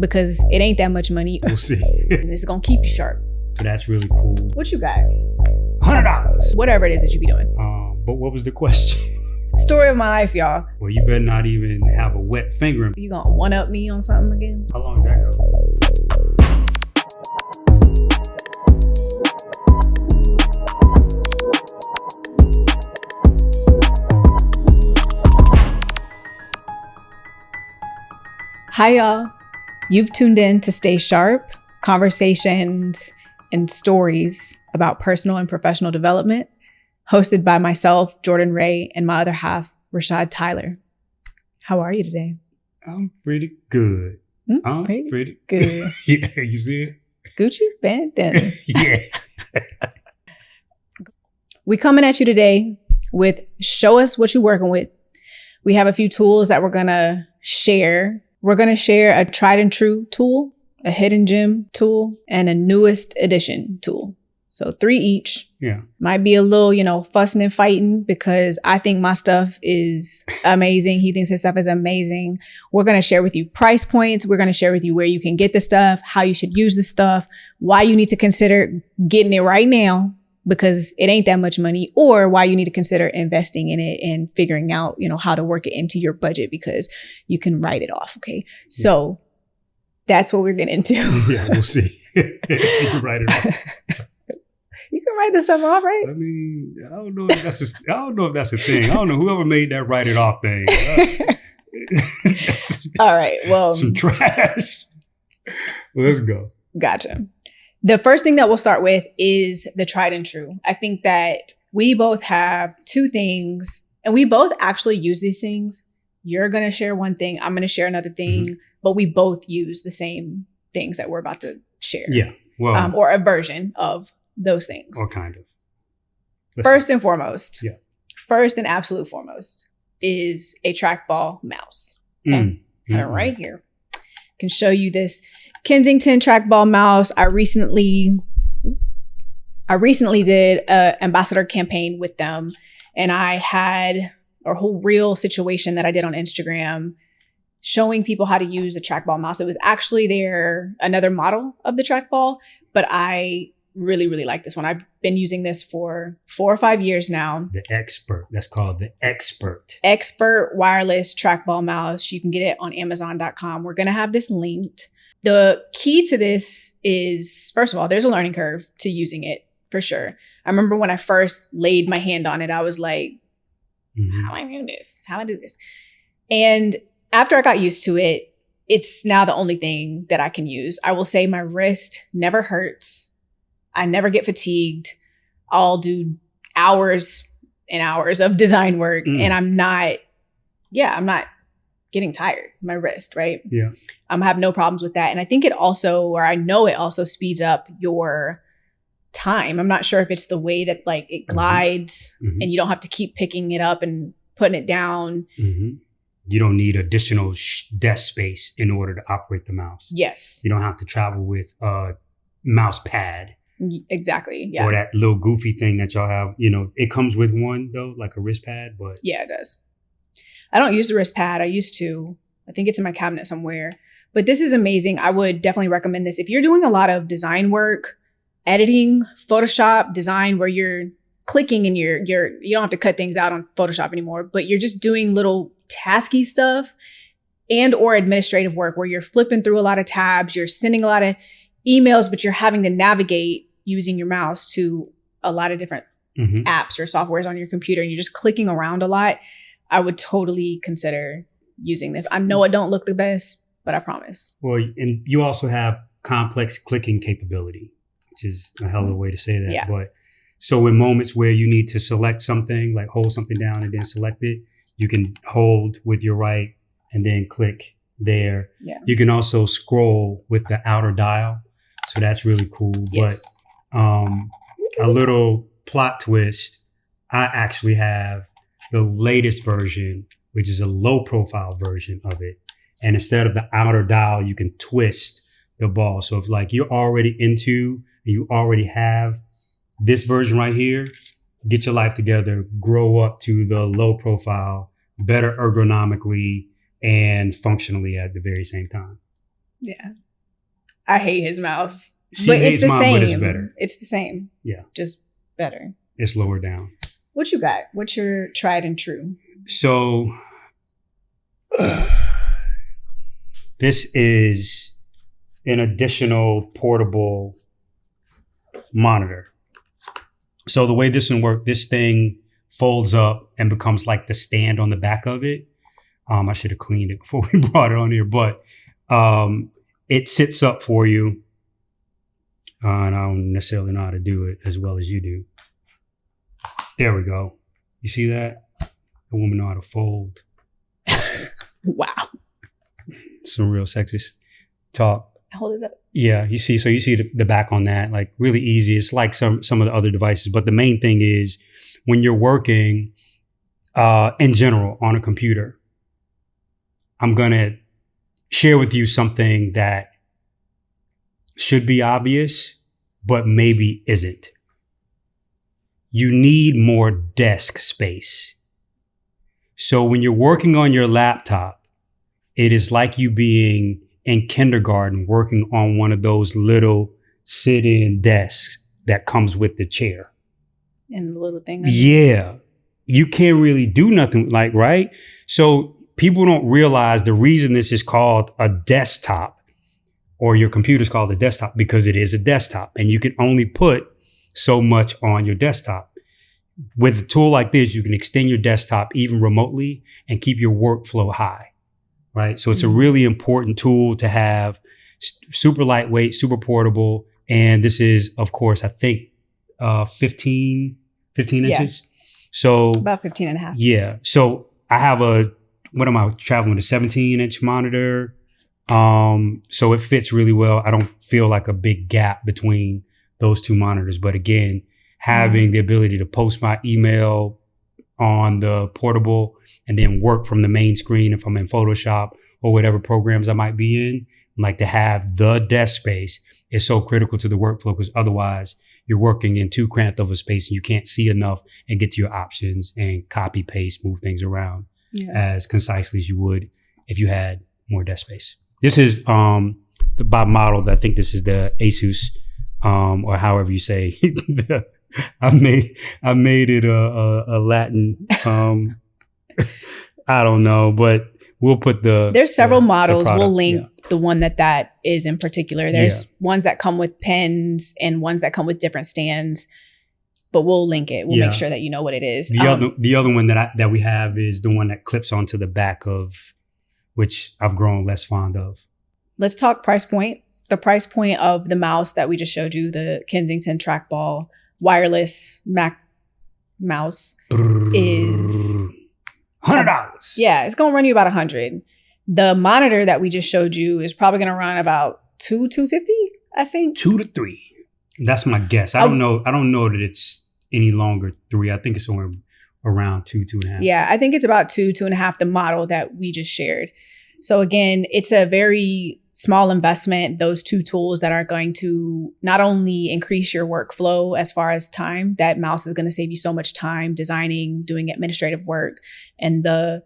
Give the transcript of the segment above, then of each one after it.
because it ain't that much money. We'll see. And it's gonna keep you sharp. So that's really cool. What you got? $100. Whatever it is that you be doing. But what was the question? Story of my life, y'all. Well, you better not even have a wet finger. You gonna one-up me on something again? How long did that go? Hi, y'all. You've tuned in to Stay Sharp, conversations and stories about personal and professional development, hosted by myself, Jordan Ray, and my other half, Rashad Tyler. How are you today? I'm pretty good. I'm pretty good. Yeah, you see it? Gucci bandana. Yeah. We coming at you today with show us what you're working with. We have a few tools that we're gonna share. We're gonna share a tried and true tool, a hidden gem tool, and a newest edition tool. So 3 each. Yeah. Might be a little, fussing and fighting because I think my stuff is amazing. He thinks his stuff is amazing. We're going to share with you price points. We're going to share with you where you can get the stuff, how you should use the stuff, why you need to consider getting it right now because it ain't that much money, or why you need to consider investing in it and figuring out, how to work it into your budget because you can write it off. Okay. So that's what we're getting into. Yeah, we'll see. You can write it off. You can write this stuff off, right? I mean, I don't know if that's a thing. I don't know whoever made that write it off thing. All right. Well, some trash. Let's go. Gotcha. The first thing that we'll start with is the tried and true. I think that we both have 2 things and we both actually use these things. You're going to share one thing. I'm going to share another thing, but we both use the same things that we're about to share. Yeah. Well, or a version of those things. Or kind of. First and foremost. Yeah. First and absolute foremost is a trackball mouse. Okay? Right here. I can show you this Kensington trackball mouse. I recently did an ambassador campaign with them, and I had a whole real situation that I did on Instagram showing people how to use a trackball mouse. It was actually another model of the trackball, but I really, really like this one. I've been using this for 4 or 5 years now. The Expert. That's called the Expert. Expert wireless trackball mouse. You can get it on Amazon.com. We're going to have this linked. The key to this is, first of all, there's a learning curve to using it for sure. I remember when I first laid my hand on it, I was like, how do I do this? How do I do this? And after I got used to it, it's now the only thing that I can use. I will say my wrist never hurts. I never get fatigued. I'll do hours and hours of design work and I'm not getting tired. My wrist, right? Yeah. I have no problems with that. And I think I know it also speeds up your time. I'm not sure if it's the way that it glides and you don't have to keep picking it up and putting it down. You don't need additional desk space in order to operate the mouse. Yes. You don't have to travel with a mouse pad. Exactly. Yeah. Or that little goofy thing that y'all have. It comes with one though, like a wrist pad, but yeah, it does. I don't use the wrist pad. I used to. I think it's in my cabinet somewhere. But this is amazing. I would definitely recommend this. If you're doing a lot of design work, editing, Photoshop, design, where you're clicking and you don't have to cut things out on Photoshop anymore, but you're just doing little tasky stuff and or administrative work where you're flipping through a lot of tabs, you're sending a lot of emails, but you're having to navigate using your mouse to a lot of different apps or softwares on your computer and you're just clicking around a lot, I would totally consider using this. I know it don't look the best, but I promise. Well, and you also have complex clicking capability, which is a hell of a way to say that. Yeah. But so in moments where you need to select something, like hold something down and then select it, you can hold with your right and then click there. Yeah. You can also scroll with the outer dial. So that's really cool. Yes. But a little plot twist, I actually have the latest version, which is a low profile version of it. And instead of the outer dial, you can twist the ball. So if you're already into, and you already have this version right here, get your life together, grow up to the low profile, better ergonomically and functionally at the very same time. Yeah. I hate his mouse. She but hates it's the mine, same. but it's better. It's the same. Yeah. Just better. It's lower down. What you got? What's your tried and true? So this is an additional portable monitor. So the way this one works, this thing folds up and becomes like the stand on the back of it. I should have cleaned it before we brought it on here, but it sits up for you. And I don't necessarily know how to do it as well as you do. There we go. You see that? The woman know how to fold. Wow. Some real sexist talk. Hold it up. Yeah, you see. So you see the back on that, like really easy. It's like some of the other devices, but the main thing is when you're working in general on a computer, I'm gonna share with you something that should be obvious, but maybe isn't. You need more desk space. So when you're working on your laptop, it is like you being in kindergarten working on one of those little sit-in desks that comes with the chair. And the little thing. Yeah. You can't really do nothing like, right? So people don't realize the reason this is called a desktop or your computer's called a desktop because it is a desktop and you can only put so much on your desktop. With a tool like this, you can extend your desktop even remotely and keep your workflow high, right? So it's a really important tool to have, super lightweight, super portable. And this is, of course, I think 15 inches. So about 15 and a half. Yeah. So I have what am I traveling with? A 17-inch monitor. So it fits really well. I don't feel like a big gap between those two monitors. But again, having the ability to post my email on the portable and then work from the main screen if I'm in Photoshop or whatever programs I might be in, like to have the desk space is so critical to the workflow because otherwise you're working in too cramped of a space and you can't see enough and get to your options and copy, paste, move things around as concisely as you would if you had more desk space. This is by model. I think this is the Asus or however you say. I made it a Latin. I don't know, but we'll put There's several models. We'll link the one that is in particular. There's ones that come with pens and ones that come with different stands. But we'll link it. We'll make sure that you know what it is. The other one that we have is the one that clips onto the back of, which I've grown less fond of. Let's talk price point. The price point of the mouse that we just showed you, the Kensington trackball wireless Mac mouse is $100. Yeah, it's going to run you about $100. The monitor that we just showed you is probably going to run about $250, I think. 2 to 3. That's my guess. I don't know that it's any longer 3. I think it's somewhere around 2.5. Yeah, I think it's about 2.5, the model that we just shared. So again, it's a very small investment. Those two tools that are going to not only increase your workflow as far as time, that mouse is going to save you so much time designing, doing administrative work, and the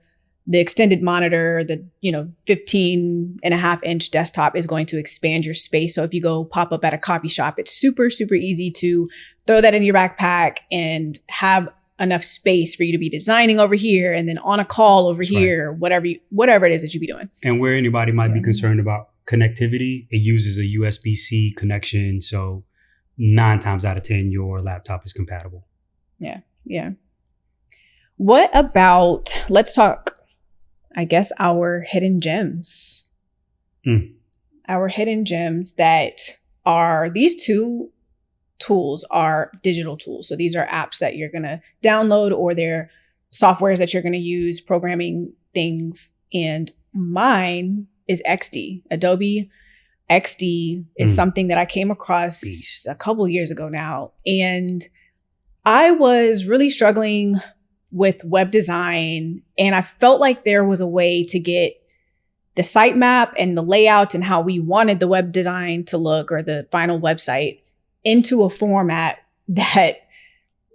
extended monitor, the 15.5-inch desktop is going to expand your space. So if you go pop up at a coffee shop, it's super, super easy to throw that in your backpack and have enough space for you to be designing over here and then on a call over here, whatever it is that you be doing. And where anybody might be concerned about connectivity, it uses a USB-C connection. So 9 times out of 10, your laptop is compatible. Yeah. Yeah. What about, let's talk, I guess, our hidden gems. Our hidden gems that are, these two tools are digital tools. So these are apps that you're going to download or they're softwares that you're going to use, programming things. And mine is XD. Adobe XD is something that I came across a couple years ago now. And I was really struggling with web design. And I felt like there was a way to get the sitemap and the layout and how we wanted the web design to look or the final website into a format that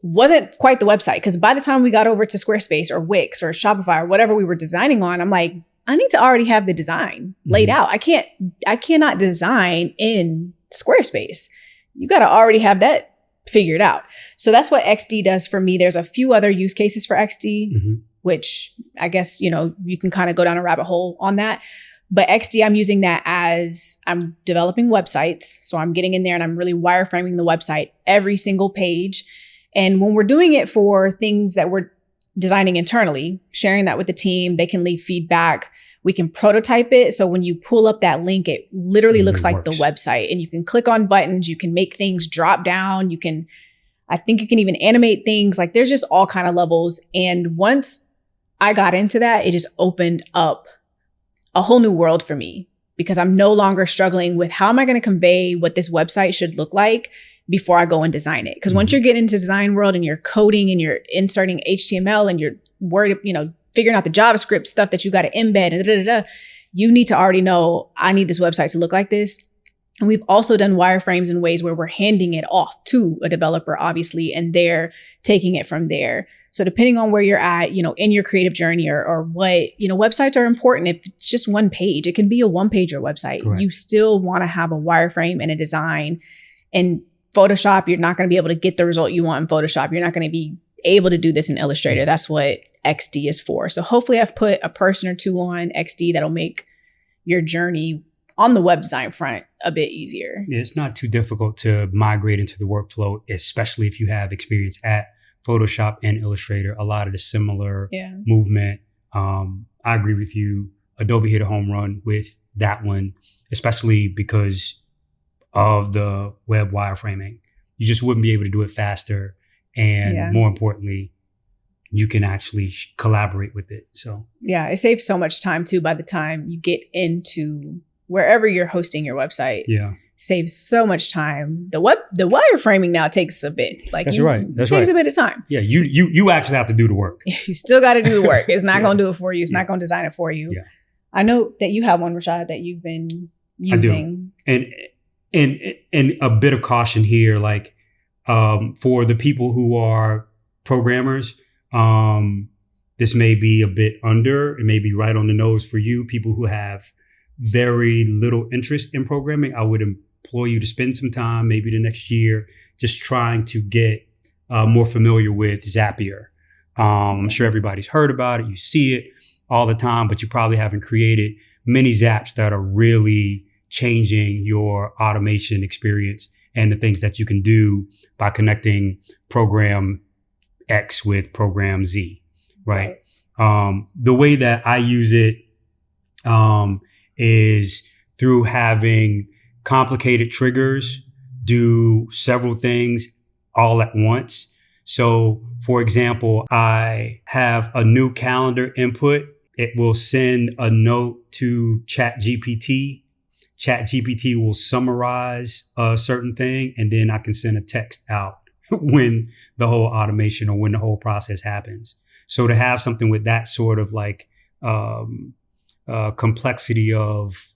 wasn't quite the website. Because by the time we got over to Squarespace or Wix or Shopify or whatever we were designing on, I'm like, I need to already have the design laid out. I cannot design in Squarespace. You got to already have that figured out. So that's what XD does for me. There's a few other use cases for XD, which I guess, you know, you can kind of go down a rabbit hole on that. But XD, I'm using that as I'm developing websites. So I'm getting in there and I'm really wireframing the website, every single page. And when we're doing it for things that we're designing internally, sharing that with the team, they can leave feedback. We can prototype it. So when you pull up that link, it literally looks like the website, and you can click on buttons. You can make things drop down. I think you can even animate things. Like there's just all kind of levels. And once I got into that, it just opened up a whole new world for me, because I'm no longer struggling with how am I going to convey what this website should look like before I go and design it. Because once you're getting into design world and you're coding and you're inserting HTML and you're figuring out the JavaScript stuff that you got to embed and you need to already know, I need this website to look like this. And we've also done wireframes in ways where we're handing it off to a developer, obviously, and they're taking it from there. So depending on where you're at, you know, in your creative journey or what, you know, websites are important. If it's just one page, it can be a one-pager website. Correct. You still want to have a wireframe and a design. In Photoshop, you're not going to be able to get the result you want in Photoshop. You're not going to be able to do this in Illustrator. That's what XD is for. So hopefully I've put a person or two on XD that'll make your journey on the web design front a bit easier. Yeah, it's not too difficult to migrate into the workflow, especially if you have experience at Photoshop and Illustrator. A lot of the similar movement. I agree with you. Adobe hit a home run with that one, especially because of the web wireframing. You just wouldn't be able to do it faster. And more importantly, you can actually collaborate with it. So yeah, it saves so much time too by the time you get into wherever you're hosting your website. Yeah. Saves so much time. The wireframing now takes a bit. Like that's right. That's takes a bit of time. Yeah, you actually have to do the work. You still got to do the work. It's not going to do it for you. It's not going to design it for you. Yeah. I know that you have one, Rashad, that you've been using. I do. And a bit of caution here, like for the people who are programmers, this may be a bit under. It may be right on the nose for you. People who have very little interest in programming, I would implore you to spend some time, maybe the next year, just trying to get more familiar with Zapier. I'm sure everybody's heard about it. You see it all the time, but you probably haven't created many zaps that are really changing your automation experience and the things that you can do by connecting program X with program Z, right? The way that I use it is through having complicated triggers do several things all at once. So, for example, I have a new calendar input. It will send a note to ChatGPT. ChatGPT will summarize a certain thing, and then I can send a text out when the whole automation or when the whole process happens. So to have something with that sort of like complexity of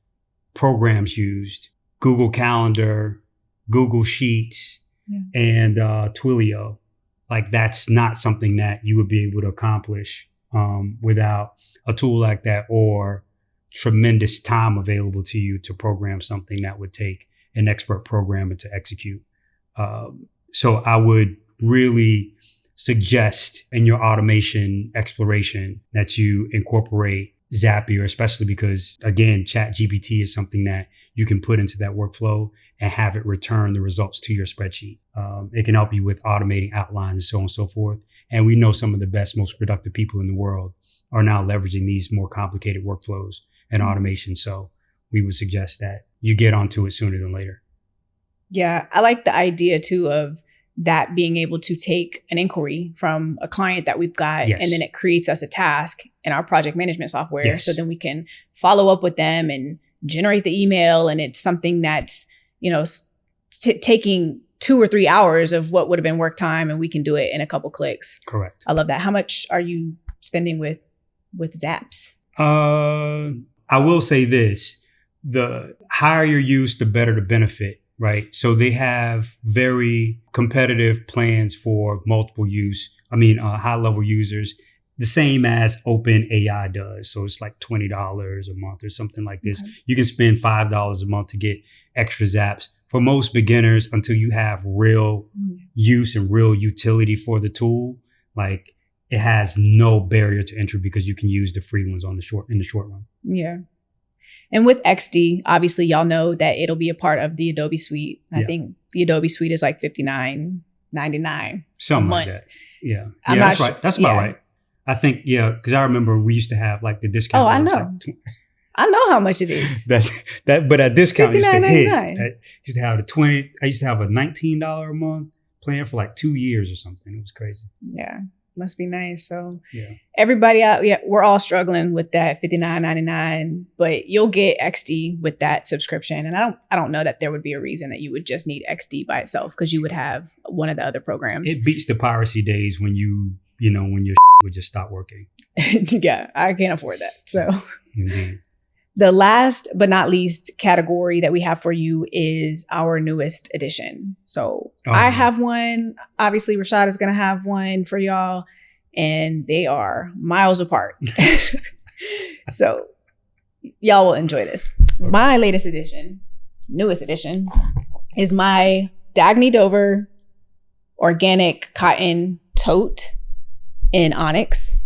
programs used, Google Calendar, Google Sheets, and Twilio, like that's not something that you would be able to accomplish without a tool like that or tremendous time available to you to program something that would take an expert programmer to execute. So I would really suggest in your automation exploration that you incorporate Zapier, especially because, again, ChatGPT is something that you can put into that workflow and have it return the results to your spreadsheet. It can help you with automating outlines and so on and so forth. And we know some of the best, most productive people in the world are now leveraging these more complicated workflows and automation. So we would suggest that you get onto it sooner than later. Yeah, I like the idea too of that being able to take an inquiry from a client that we've got, and then it creates us a task in our project management software. So then we can follow up with them and generate the email. And it's something that's, taking 2 or 3 hours of what would have been work time, and we can do it in a couple clicks. Correct. I love that. How much are you spending with Zaps? I will say this, the higher your use, the better the benefit. Right. So they have very competitive plans for multiple use. High level users. the same as OpenAI does. So it's like $20 a month or something like this. Okay. You can spend $5 a month to get extra zaps. For most beginners, until you have real use and real utility for the tool, like it has no barrier to entry because you can use the free ones in the short run. Yeah. And with XD, obviously, y'all know that it'll be a part of the Adobe Suite. I think the Adobe Suite is like $59.99. Something like that. Yeah. That's right. That's about right. I think, because I remember we used to have like the discount. Oh, I know. I know how much it is. But that discount used to hit. $59.99. Used to have I used to have a $19 a month plan for like 2 years or something. It was crazy. Yeah. Must be nice. So everybody out, we're all struggling with that $59.99, but you'll get XD with that subscription. And I don't know that there would be a reason that you would just need XD by itself because you would have one of the other programs. It beats the piracy days when when your would just stop working. Yeah, I can't afford that. So Indeed. The last but not least category that we have for you is our newest edition. So I have one. Obviously, Rashad is going to have one for y'all, and they are miles apart. So y'all will enjoy this. My latest edition, newest edition, is my Dagny Dover organic cotton tote in onyx.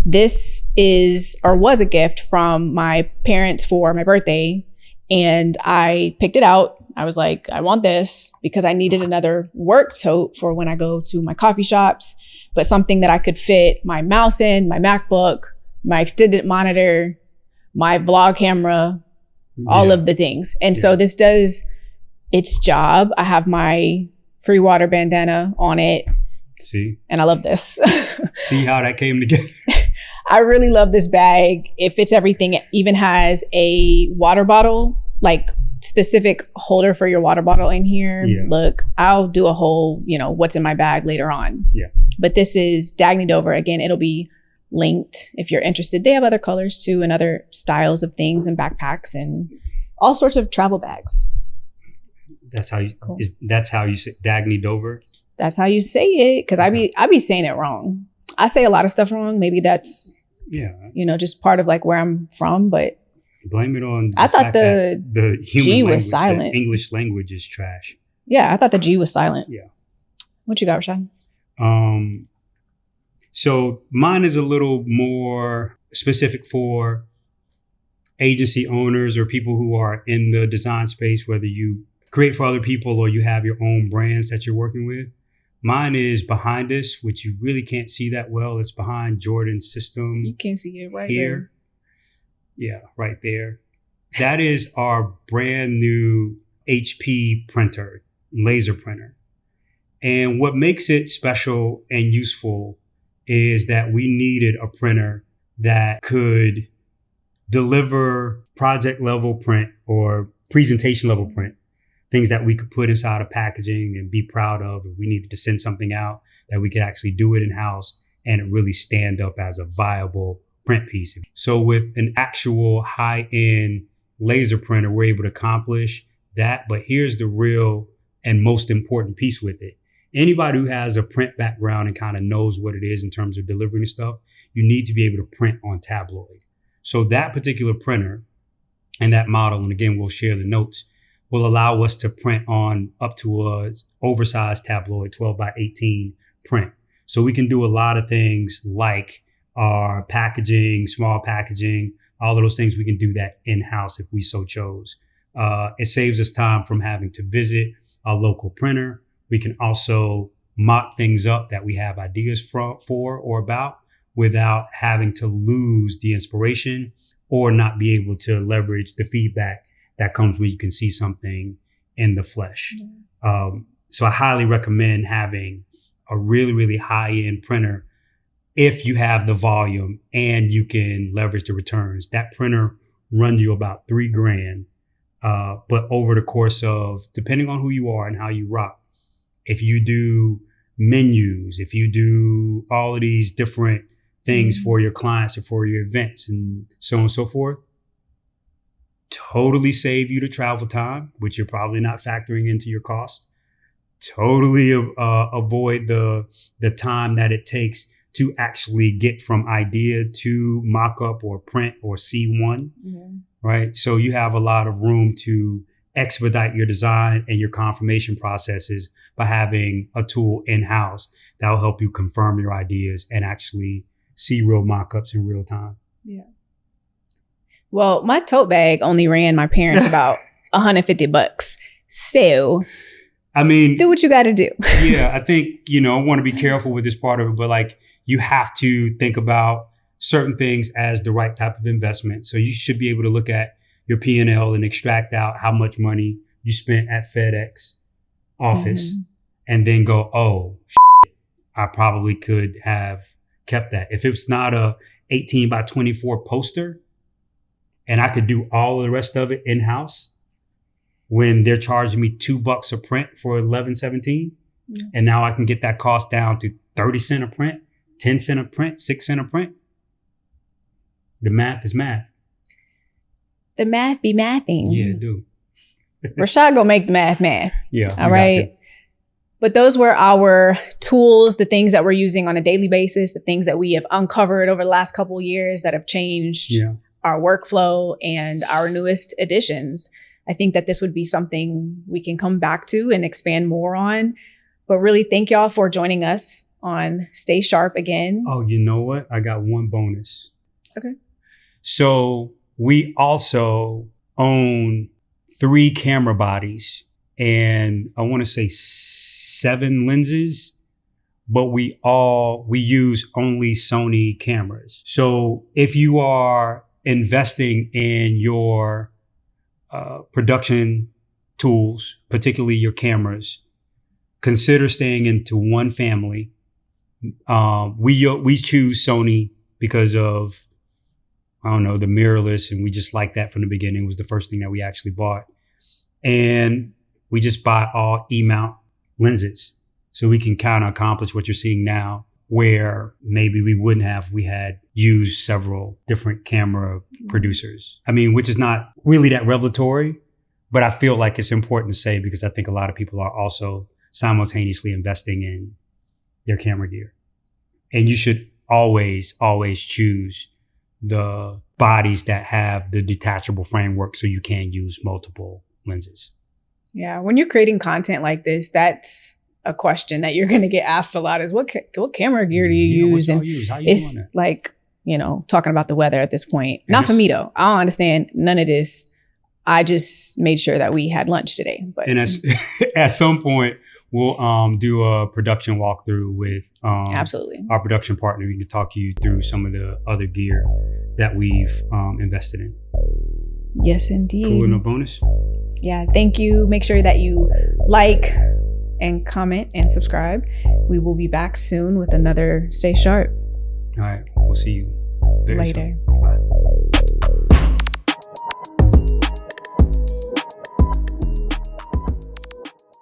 This was a gift from my parents for my birthday, and I picked it out. I was like, I want this because I needed another work tote for when I go to my coffee shops, but something that I could fit my mouse in, my MacBook, my extended monitor, my vlog camera, all of the things. And so this does its job. I have my free water bandana on it. See? And I love this. See how that came together? I really love this bag. It fits everything. It even has a water bottle, like specific holder for your water bottle in here. Yeah. Look, I'll do a whole, what's in my bag later on. Yeah. But this is Dagny Dover. Again, it'll be linked if you're interested. They have other colors too and other styles of things and backpacks and all sorts of travel bags. That's how you say Dagny Dover? That's how you say it. Cause I be saying it wrong. I say a lot of stuff wrong. Maybe that's, just part of like where I'm from, but blame it on. I thought the human G language, was silent. The English language is trash. Yeah. I thought the G was silent. Yeah. What you got, Rashad? So mine is a little more specific for agency owners or people who are in the design space, whether you create for other people or you have your own brands that you're working with. Mine is behind us, which you really can't see that well. It's behind Jordan's system. You can see it right here. Yeah, right there. That is our brand new HP printer, laser printer. And what makes it special and useful is that we needed a printer that could deliver project level print or presentation level print. Things that we could put inside of packaging and be proud of. If we needed to send something out, that we could actually do it in-house and it really stand up as a viable print piece. So with an actual high-end laser printer, we're able to accomplish that. But here's the real and most important piece with it. Anybody who has a print background and kind of knows what it is in terms of delivering stuff, you need to be able to print on tabloid. So that particular printer and that model, and again, we'll share the notes, will allow us to print on up to a oversized tabloid 12 by 18 print. So we can do a lot of things like our packaging, small packaging, all of those things. We can do that in-house if we so chose. It saves us time from having to visit a local printer. We can also mock things up that we have ideas for or about without having to lose the inspiration or not be able to leverage the feedback that comes when you can see something in the flesh. So I highly recommend having a really, really high-end printer if you have the volume and you can leverage the returns. That printer runs you about $3,000. But over the course of, depending on who you are and how you rock, if you do menus, if you do all of these different things for your clients or for your events and so on and so forth, totally save you the travel time, which you're probably not factoring into your cost. Totally avoid the time that it takes to actually get from idea to mock-up or print or C1, right? So you have a lot of room to expedite your design and your confirmation processes by having a tool in-house that will help you confirm your ideas and actually see real mock-ups in real time. Yeah. Well, my tote bag only ran my parents about $150. So, I mean, do what you got to do. Yeah, I think, I want to be careful with this part of it, but like you have to think about certain things as the right type of investment. So you should be able to look at your P&L and extract out how much money you spent at FedEx office and then go, oh, shit, I probably could have kept that. If it's not a 18 by 24 poster and I could do all of the rest of it in-house when they're charging me $2 a print for 11/17, and now I can get that cost down to 30 cents a print, 10 cents a print, 6 cents a print. The math is math. The math be mathing. Yeah, it do. Rashad gonna make the math. Yeah. All right. But those were our tools, the things that we're using on a daily basis, the things that we have uncovered over the last couple of years that have changed our workflow and our newest additions. I think that this would be something we can come back to and expand more on. But really, thank y'all for joining us on Stay Sharp again. Oh, you know what? I got one bonus. Okay. So we also own 3 camera bodies and I want to say 7 lenses, but we use only Sony cameras. So if you are investing in your production tools, particularly your cameras, consider staying into one family. We choose Sony because of, the mirrorless, and we just liked that from the beginning. It was the first thing that we actually bought. And we just buy all E-mount lenses so we can kind of accomplish what you're seeing now, where maybe we wouldn't have, we had used several different camera producers. I mean, which is not really that revelatory, but I feel like it's important to say because I think a lot of people are also simultaneously investing in their camera gear. And you should always choose the bodies that have the detachable framework so you can use multiple lenses. Yeah. When you're creating content like this, that's a question that you're going to get asked a lot is what camera gear do you use? And it's like, talking about the weather at this point. Not for me though. I don't understand none of this. I just made sure that we had lunch today. But and at some point we'll do a production walkthrough with absolutely our production partner. We can talk you through some of the other gear that we've invested in. Yes, indeed. Cool, no bonus. Yeah, thank you. Make sure that you like and comment and subscribe. We will be back soon with another Stay Sharp. All right, we'll see you very later. soon.